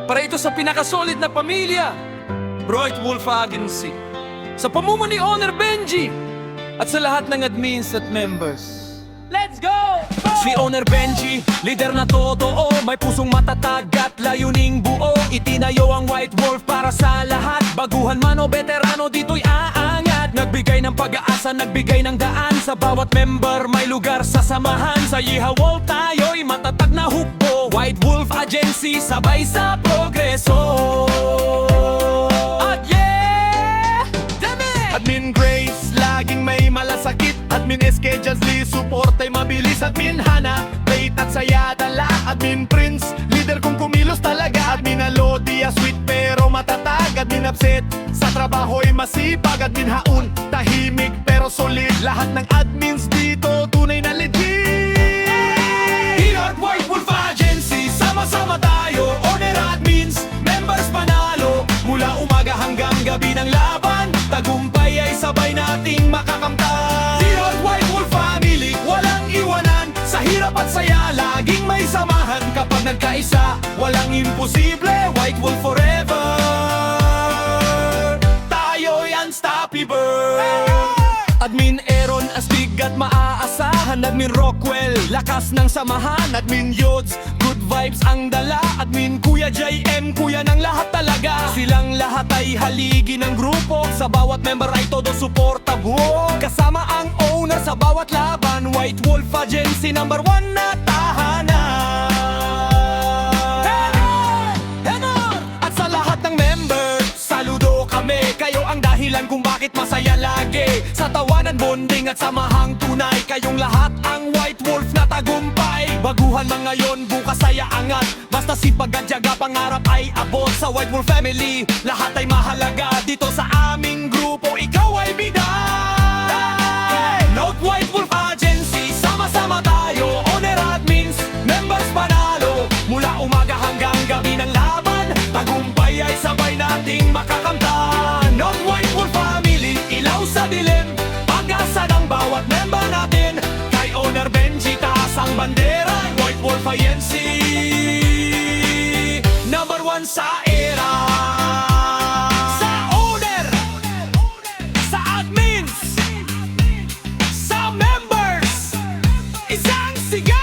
Para ito sa pinakasolid na pamilya, Bright Wolf Agency. Sa pamumuno ni Owner Benji at sa lahat ng admins at members. Let's go! Si Owner Benji, leader na totoo, may pusong matatag at layuning buo. Itinayo ang White Wolf para sa lahat, baguhan man o veterano, dito'y aangat. Nagbigay ng pag-aasa, nagbigay ng daan, sa bawat member may lugar sa samahan. Sa Yeehaw Wolf tayo'y matatag na hukbo, White Wolf Agency, sabay sa progreso. At yeah! Dami! Admin Grace, laging may malasakit. Admin SK Jansly, support ay mabilis. Admin Hana, bait at saya dala. Admin Prince, leader kung kumilos talaga. Admin Alodia, sweet pero matatag. Admin Upset, sa trabaho'y masipag. Admin Haun, tahimik pero solid. Lahat ng admins dito, tunay na legit. Here at White Wolf Agency, sama-sama tayo. Owner admins, members panalo. Mula umaga hanggang gabi ng laban, tagumpay ay sabay nating makakamtan. Here at White Wolf Family, walang iwanan. Sa hirap at saya, laging may samahan. Kapag nagkaisa, walang imposible. White Wolf forever, tayo'y unstoppable. Admin Aaron, astig at maaasahan. Admin Rockwell, lakas ng samahan. Admin Yods, good vibes ang dala. Admin Kuya JM, kuya ng lahat talaga. Silang lahat ay haligi ng grupo, sa bawat member ay todo suporta buo. Kasama ang owner sa bawat laban, White Wolf Agency, number 1 na tahanan. At sa lahat ng member, saludo kami. Kayo ang dahilan kung bakit masaya lagi. Sa tawanan, bonding at samahang tunay, kayong lahat ang White Wolf na tagumpay. Baguhan man ngayon, bukas ay aangat. Basta sipag at tiyaga, pangarap ay abot. Sa White Wolf Family, lahat ay mahalaga. Dito sa aming grupo, ikaw ay bida. Note White Wolf Agency, sama-sama tayo. Owner admins, members panalo. Mula umaga hanggang gabi ng laban, tagumpay ay sabay nating makakamtan. Note White Wolf Family, ilaw sa dilim, pag-asa ng bawat member natin. Kay Owner Benji, taas ang bandera. White Wolf Agency, number 1 sa era. Sa owner, sa admins, sa members, isang sigaw!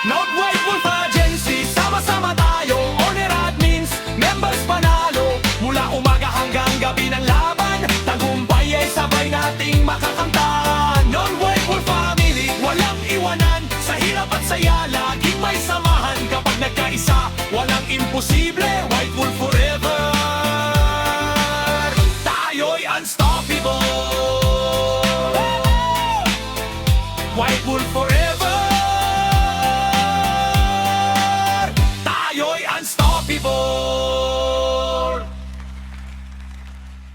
Note White Wolf Agency, sama-sama tayo. Owner admins, members panalo. Mula umaga hanggang gabi ng laban, tagumpay ay sabay nating makakamtan. Note White Wolf Family, walang iwanan. Sa hirap at saya, laging may samahan. Kapag nagkaisa, walang imposible. White Wolf forever, tayo'y unstoppable. White Wolf forever, tayo'y unstoppable.